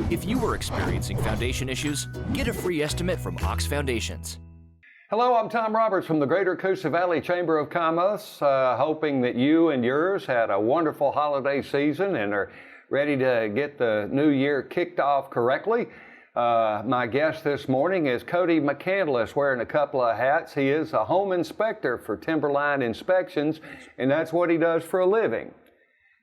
If you are experiencing foundation issues, get a free estimate from Ox Foundations. Hello, I'm Tom Roberts from the Greater Coosa Valley Chamber of Commerce, hoping that you and yours had a wonderful holiday season and are ready to get the new year kicked off correctly. My guest this morning is Cody McCandless, wearing a couple of hats. He is a home inspector for Timberline Inspections, and that's what he does for a living.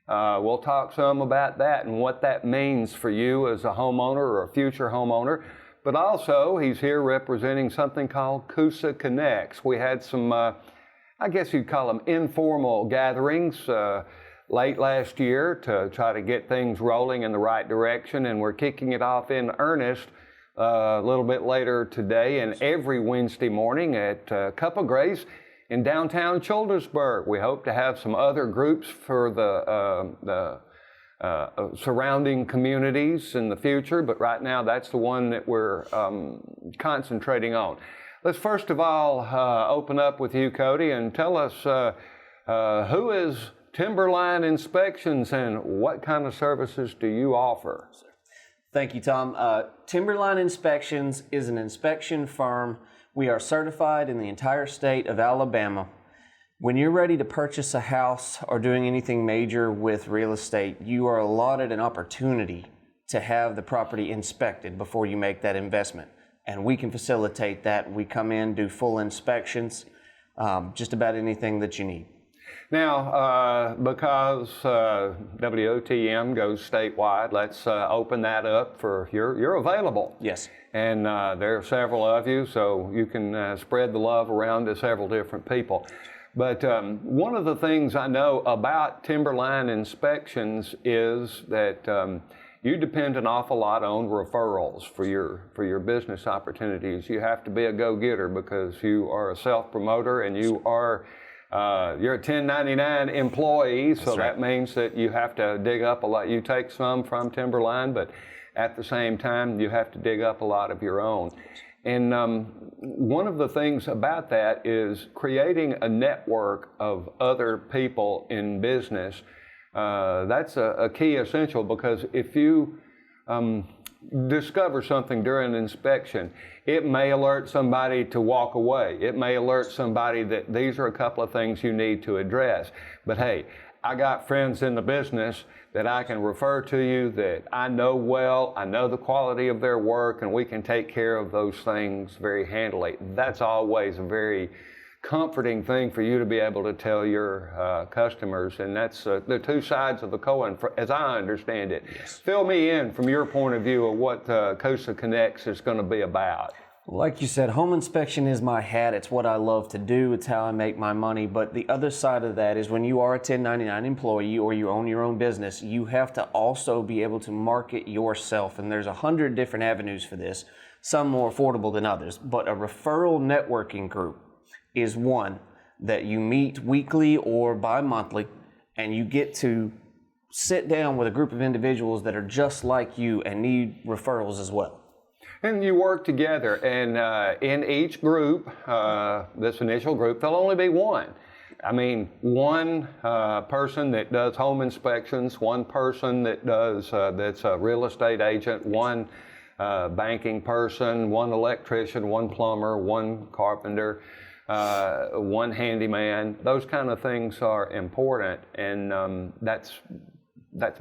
We'll talk some about that and what that means for you as a homeowner or a future homeowner. But also, he's here representing something called Coosa Connects. We had some, I guess you'd call them informal gatherings late last year to try to get things rolling in the right direction, and we're kicking it off in earnest a little bit later today and every Wednesday morning at Cup of Grace in downtown Childersburg. We hope to have some other groups for the surrounding communities in the future, but right now that's the one that we're concentrating on. Let's first of all open up with you, Cody, and tell us who is Timberline Inspections and what kind of services do you offer? Thank you, Tom. Timberline Inspections is an inspection firm. We are certified in the entire state of Alabama. When you're ready to purchase a house or doing anything major with real estate, you are allotted an opportunity to have the property inspected before you make that investment. And we can facilitate that. We come in, do full inspections, just about anything that you need. Now, because WOTM goes statewide, let's open that up for you're available. Yes. And there are several of you, so you can spread the love around to several different people. But one of the things I know about Timberline Inspections is that you depend an awful lot on referrals for your business opportunities. You have to be a go-getter because you are a self-promoter and you are you're a 1099 employee, so that means that you have to dig up a lot. You take some from Timberline, but at the same time, you have to dig up a lot of your own. And one of the things about that is creating a network of other people in business. That's a key essential, because if you discover something during an inspection, it may alert somebody to walk away. It may alert somebody that these are a couple of things you need to address. But hey, I got friends in the business that I can refer to you that I know well, I know the quality of their work, and we can take care of those things very handily. That's always a very comforting thing for you to be able to tell your customers, and that's the two sides of the coin, as I understand it. Yes. Fill me in from your point of view of what Coosa Connects is going to be about. Like you said, home inspection is my hat. It's what I love to do. It's how I make my money. But the other side of that is when you are a 1099 employee or you own your own business, you have to also be able to market yourself. And there's 100 different avenues for this, some more affordable than others. But a referral networking group is one that you meet weekly or bi-monthly, and you get to sit down with a group of individuals that are just like you and need referrals as well. And you work together, and in each group, this initial group, there'll only be one. I mean, one person that does home inspections, one person that does that's a real estate agent, one banking person, one electrician, one plumber, one carpenter, one handyman. Those kind of things are important, and that's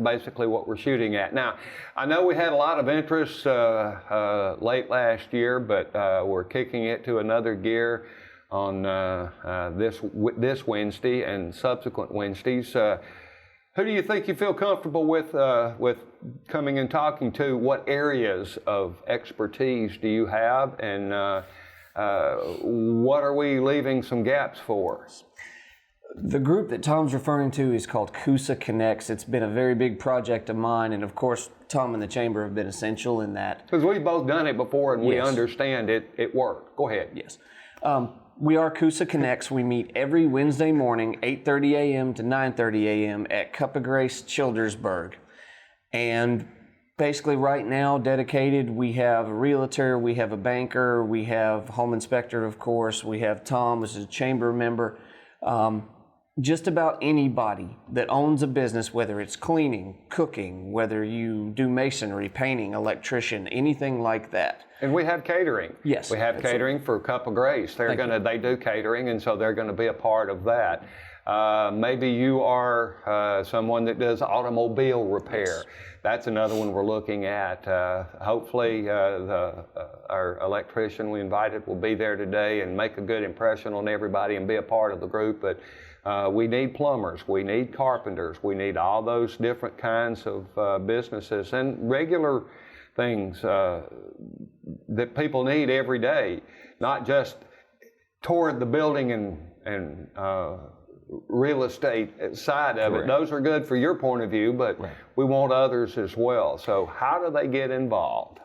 basically what we're shooting at. Now, I know we had a lot of interest late last year, but we're kicking it to another gear on this Wednesday and subsequent Wednesdays. Who do you think you feel comfortable with coming and talking to? What areas of expertise do you have, and what are we leaving some gaps for? The group that Tom's referring to is called Coosa Connects. It's been a very big project of mine, and of course, Tom and the Chamber have been essential in that. Because we've both done it before, and we understand it worked. Go ahead. Yes. We are Coosa Connects. We meet every Wednesday morning, 8:30 a.m. to 9:30 a.m. at Cup of Grace, Childersburg. And basically right now, dedicated, we have a realtor, we have a banker, we have home inspector, of course, we have Tom, which is a chamber member. Just about anybody that owns a business, whether it's cleaning, cooking, whether you do masonry, painting, electrician, anything like that. And we have catering. Yes. We have catering for Cup of Grace. They do catering, and so they're going to be a part of that. Maybe you are someone that does automobile repair. Yes. That's another one we're looking at. Hopefully our electrician we invited will be there today and make a good impression on everybody and be a part of the group. But we need plumbers, we need carpenters, we need all those different kinds of businesses and regular things that people need every day, not just toward the building and real estate side of it. Those are good for your point of view, but we want others as well. So how do they get involved?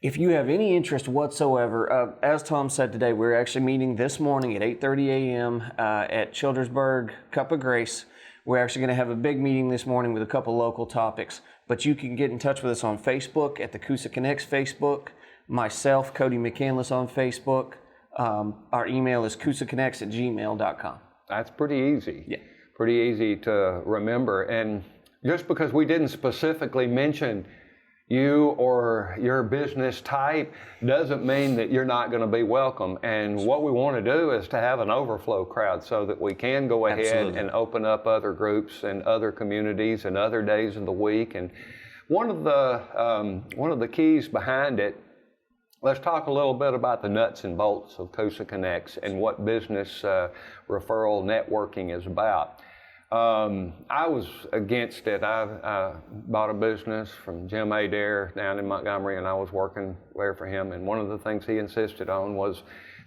If you have any interest whatsoever, as Tom said today, we're actually meeting this morning at 8:30 a.m. At Childersburg Cup of Grace. We're actually going to have a big meeting this morning with a couple local topics. But you can get in touch with us on Facebook at the Coosa Connects Facebook, myself, Cody McCandless on Facebook. Our email is coosaconnects@gmail.com. That's pretty easy. Yeah. Pretty easy to remember. And just because we didn't specifically mention you or your business type doesn't mean that you're not going to be welcome. And what we want to do is to have an overflow crowd so that we can go ahead and open up other groups and other communities and other days of the week. And one of the keys behind it, let's talk a little bit about the nuts and bolts of Coosa Connects and what business referral networking is about. I was against it. I bought a business from Jim Adair down in Montgomery, and I was working there for him. And one of the things he insisted on was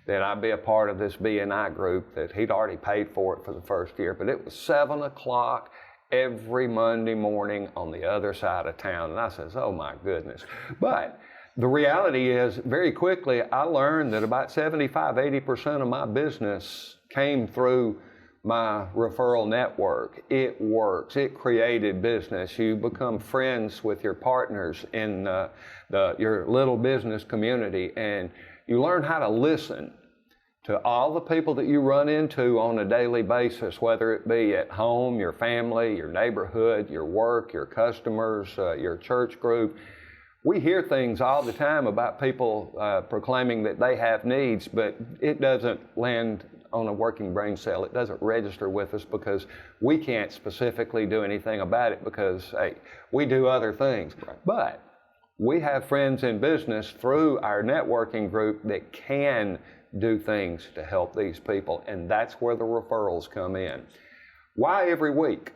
that I be a part of this B&I group, that he'd already paid for it for the first year. But it was 7 o'clock every Monday morning on the other side of town. And I says, oh my goodness. But the reality is, very quickly, I learned that about 75–80% of my business came through my referral network. It works. It created business. You become friends with your partners in your little business community, and you learn how to listen to all the people that you run into on a daily basis, whether it be at home, your family, your neighborhood, your work, your customers, your church group. We hear things all the time about people proclaiming that they have needs, but it doesn't land on a working brain cell. It doesn't register with us because we can't specifically do anything about it because, hey, we do other things. Right. But we have friends in business through our networking group that can do things to help these people, and that's where the referrals come in. Why every week?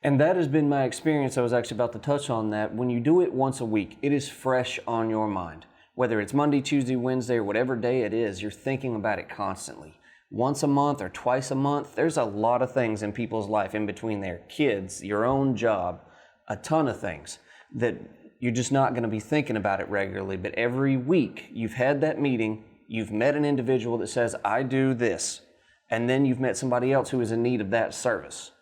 And that has been my experience. I was actually about to touch on that. When you do it once a week, it is fresh on your mind. Whether it's Monday, Tuesday, Wednesday, or whatever day it is, you're thinking about it constantly. Once a month or twice a month, there's a lot of things in people's life in between their kids, your own job, a ton of things that you're just not going to be thinking about it regularly. But every week you've had that meeting, you've met an individual that says, I do this, and then you've met somebody else who is in need of that service.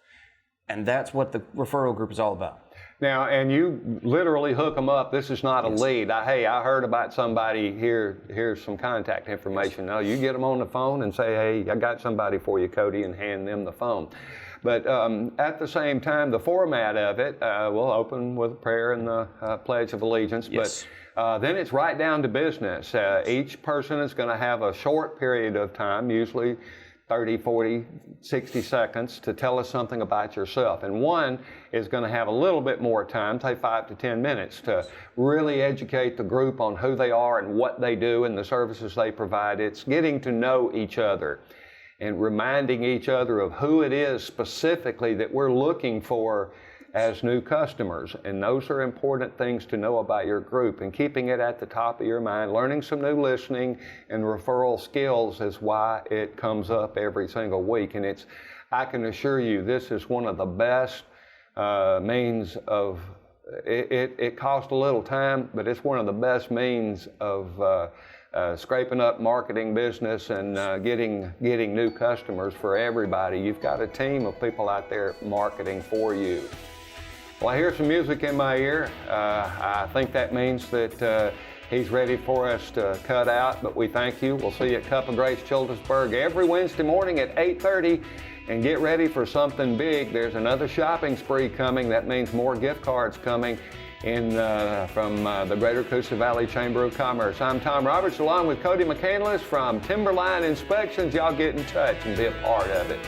And that's what the referral group is all about. Now, and you literally hook them up. This is not a lead. Hey, I heard about somebody here. Here's some contact information. No, you get them on the phone and say, hey, I got somebody for you, Cody, and hand them the phone. But at the same time, the format of it, we'll open with a prayer and the Pledge of Allegiance. Yes. But then it's right down to business. Each person is going to have a short period of time, usually 30, 40, 60 seconds to tell us something about yourself. And one is going to have a little bit more time, say 5 to 10 minutes, to really educate the group on who they are and what they do and the services they provide. It's getting to know each other and reminding each other of who it is specifically that we're looking for as new customers. And those are important things to know about your group, and keeping it at the top of your mind. Learning some new listening and referral skills is why it comes up every single week. And I can assure you, this is one of the best means of, it costs a little time, but it's one of the best means of scraping up marketing business and getting new customers for everybody. You've got a team of people out there marketing for you. Well, I hear some music in my ear. I think that means that he's ready for us to cut out, but we thank you. We'll see you at Cup of Grace, Childersburg every Wednesday morning at 8:30. and get ready for something big. There's another shopping spree coming. That means more gift cards coming from the Greater Coosa Valley Chamber of Commerce. I'm Tom Roberts along with Cody McCandless from Timberline Inspections. Y'all get in touch and be a part of it.